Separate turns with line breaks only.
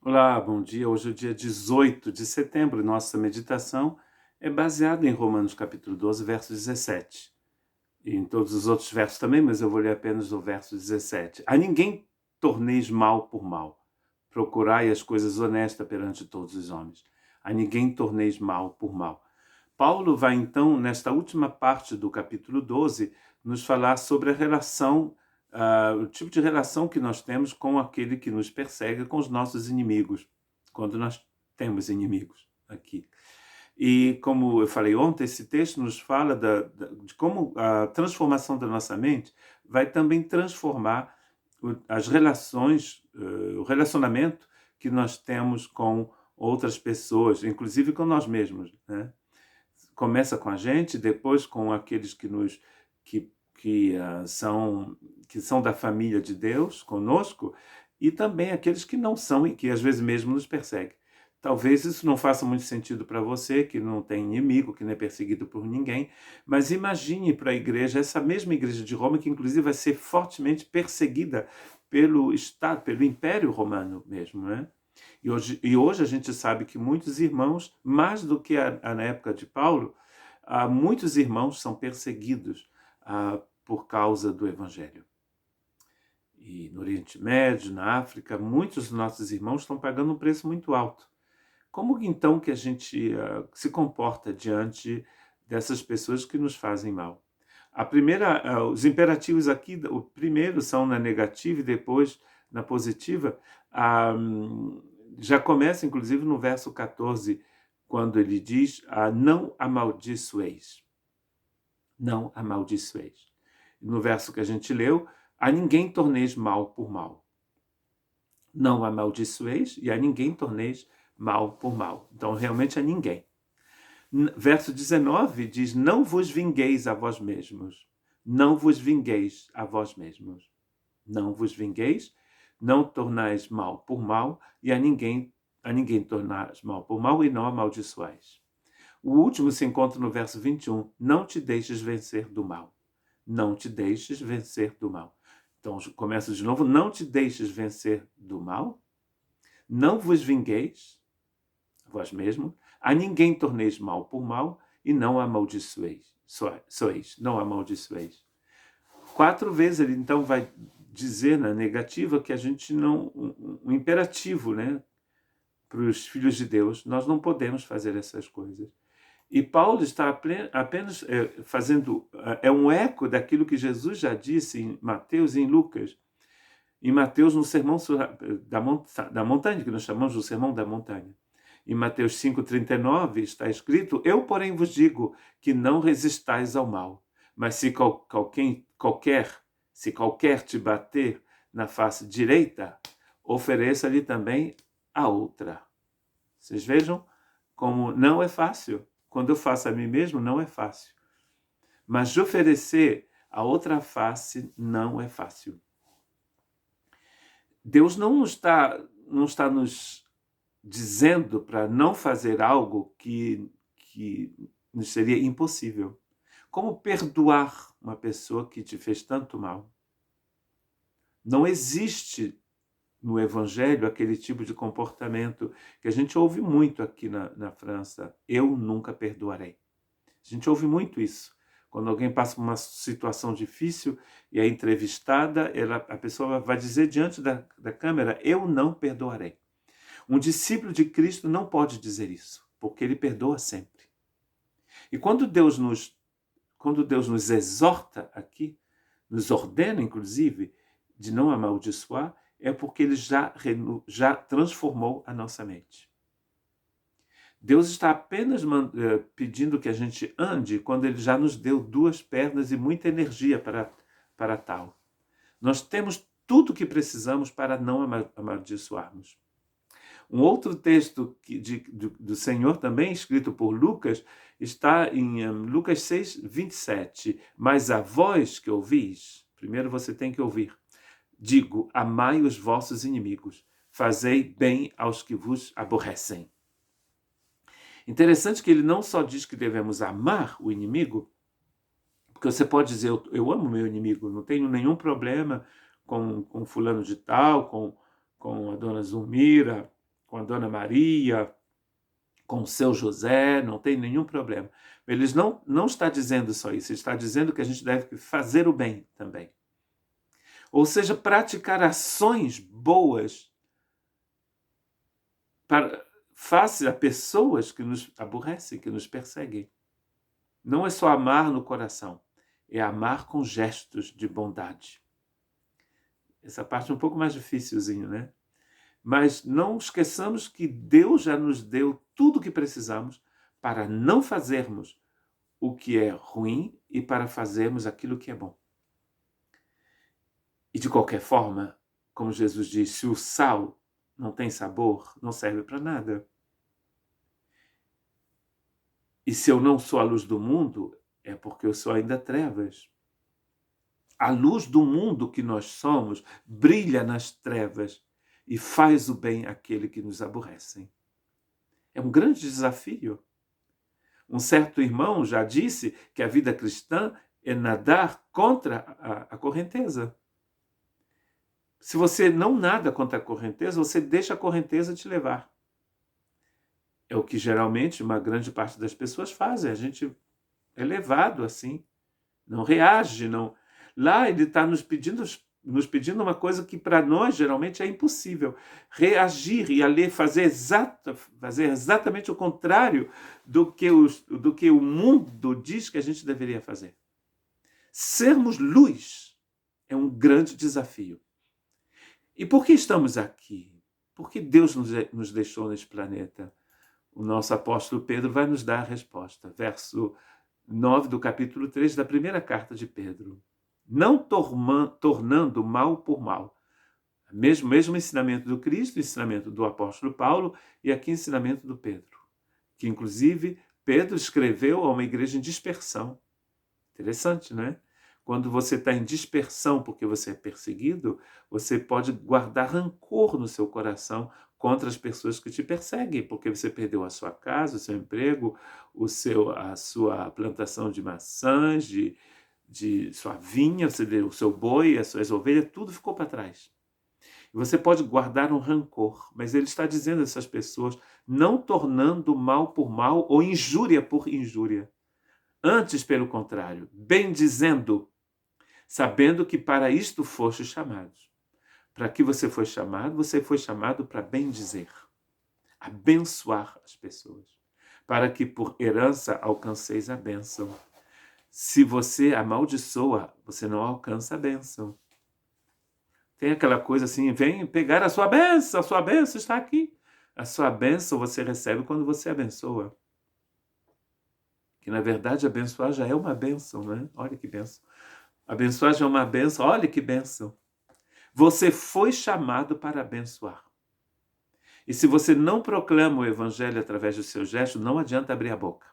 Olá, bom dia. Hoje é o dia 18 de setembro. Nossa meditação é baseada em Romanos capítulo 12, verso 17. E em todos os outros versos também, mas eu vou ler apenas o verso 17. A ninguém torneis mal por mal. Procurai as coisas honestas perante todos os homens. A ninguém torneis mal por mal. Paulo vai então, nesta última parte do capítulo 12, nos falar sobre a relação, o tipo de relação que nós temos com aquele que nos persegue, com os nossos inimigos, quando nós temos inimigos aqui. E como eu falei ontem, esse texto nos fala de como a transformação da nossa mente vai também transformar as relações, o relacionamento que nós temos com outras pessoas, inclusive com nós mesmos, né? Começa com a gente, depois com aqueles que são da família de Deus conosco, e também aqueles que não são e que às vezes mesmo nos perseguem. Talvez isso não faça muito sentido para você, que não tem inimigo, que não é perseguido por ninguém, mas imagine para a igreja, essa mesma igreja de Roma, que inclusive vai ser fortemente perseguida pelo Estado, pelo Império Romano mesmo, né? E hoje a gente sabe que muitos irmãos, mais do que na época de Paulo, muitos irmãos são perseguidos por causa do Evangelho. E no Oriente Médio, na África, muitos dos nossos irmãos estão pagando um preço muito alto. Como então que a gente se comporta diante dessas pessoas que nos fazem mal? Os imperativos aqui, o primeiro são na negativa e depois na positiva. Já começa, inclusive, no verso 14, quando ele diz: não amaldiçoeis. Não amaldiçoeis. No verso que a gente leu: a ninguém torneis mal por mal. Não amaldiçoeis e a ninguém torneis mal por mal. Então, realmente a ninguém. Verso 19 diz: não vos vingueis a vós mesmos. Não vos vingueis a vós mesmos. Não vos vingueis, não tornais mal por mal, e a ninguém tornais mal por mal, e não amaldiçoais. O último se encontra no verso 21. Não te deixes vencer do mal. Não te deixes vencer do mal. Então, começa de novo. Não te deixes vencer do mal. Não vos vingueis, vós mesmo. A ninguém torneis mal por mal, e não amaldiçoeis. Não amaldiçoeis. 4 vezes ele então vai dizer na negativa que a gente não, um imperativo, né, para os filhos de Deus, nós não podemos fazer essas coisas. E Paulo está apenas fazendo, é um eco daquilo que Jesus já disse em Mateus e em Lucas. Em Mateus, no sermão da montanha, que nós chamamos de sermão da montanha. Em Mateus 5,39 está escrito: eu, porém, vos digo que não resistais ao mal, mas se qualquer te bater na face direita, ofereça-lhe também a outra. Vocês vejam como não é fácil. Quando eu faço a mim mesmo, não é fácil. Mas de oferecer a outra face, não é fácil. Deus não está nos dizendo para não fazer algo que nos seria impossível. Como perdoar uma pessoa que te fez tanto mal? Não existe no Evangelho aquele tipo de comportamento que a gente ouve muito aqui na França. Eu nunca perdoarei. A gente ouve muito isso. Quando alguém passa por uma situação difícil e é entrevistada, a pessoa vai dizer diante da câmera: eu não perdoarei. Um discípulo de Cristo não pode dizer isso, porque ele perdoa sempre. E quando Deus nos exorta aqui, nos ordena, inclusive, de não amaldiçoar, é porque ele já transformou a nossa mente. Deus está apenas pedindo que a gente ande quando ele já nos deu 2 pernas e muita energia para tal. Nós temos tudo o que precisamos para não amaldiçoarmos. Um outro texto do Senhor, também escrito por Lucas, está em Lucas 6, 27. Mas a voz que ouvis, primeiro você tem que ouvir: digo, amai os vossos inimigos, fazei bem aos que vos aborrecem. Interessante que ele não só diz que devemos amar o inimigo, porque você pode dizer: eu amo meu inimigo, não tenho nenhum problema com fulano de tal, com a dona Zulmira, com a Dona Maria, com o seu José, não tem nenhum problema. Ele não está dizendo só isso, ele está dizendo que a gente deve fazer o bem também. Ou seja, praticar ações boas face a pessoas que nos aborrecem, que nos perseguem. Não é só amar no coração, é amar com gestos de bondade. Essa parte é um pouco mais dificilzinho, né? Mas não esqueçamos que Deus já nos deu tudo o que precisamos para não fazermos o que é ruim e para fazermos aquilo que é bom. E de qualquer forma, como Jesus disse, se o sal não tem sabor, não serve para nada. E se eu não sou a luz do mundo, é porque eu sou ainda trevas. A luz do mundo que nós somos brilha nas trevas e faz o bem àquele que nos aborrecem. É um grande desafio. Um certo irmão já disse que a vida cristã é nadar contra a correnteza. Se você não nada contra a correnteza, você deixa a correnteza te levar. É o que geralmente uma grande parte das pessoas fazem. A gente é levado assim, não reage, não. Lá ele está nos pedindo uma coisa que para nós geralmente é impossível. Reagir e fazer exatamente o contrário do que o mundo diz que a gente deveria fazer. Sermos luz é um grande desafio. E por que estamos aqui? Por que Deus nos deixou nesse planeta? O nosso apóstolo Pedro vai nos dar a resposta. Verso 9 do capítulo 3 da primeira carta de Pedro. Não tornando mal por mal. Mesmo ensinamento do Cristo, ensinamento do apóstolo Paulo e aqui ensinamento do Pedro. Que inclusive Pedro escreveu a uma igreja em dispersão. Interessante, não é? Quando você está em dispersão porque você é perseguido, você pode guardar rancor no seu coração contra as pessoas que te perseguem, porque você perdeu a sua casa, o seu emprego, a sua plantação de maçãs, de sua vinha, o seu boi, as suas ovelhas, tudo ficou para trás. Você pode guardar um rancor, mas ele está dizendo a essas pessoas, não tornando mal por mal ou injúria por injúria. Antes, pelo contrário, bendizendo, sabendo que para isto foste chamados. Para que você foi chamado para bendizer, abençoar as pessoas, para que por herança alcanceis a bênção. Se você amaldiçoa, você não alcança a bênção. Tem aquela coisa assim, vem pegar a sua bênção está aqui. A sua bênção você recebe quando você abençoa. Que na verdade abençoar já é uma bênção, né? Olha que bênção. Abençoar já é uma bênção, olha que bênção. Você foi chamado para abençoar. E se você não proclama o evangelho através do seu gesto, não adianta abrir a boca.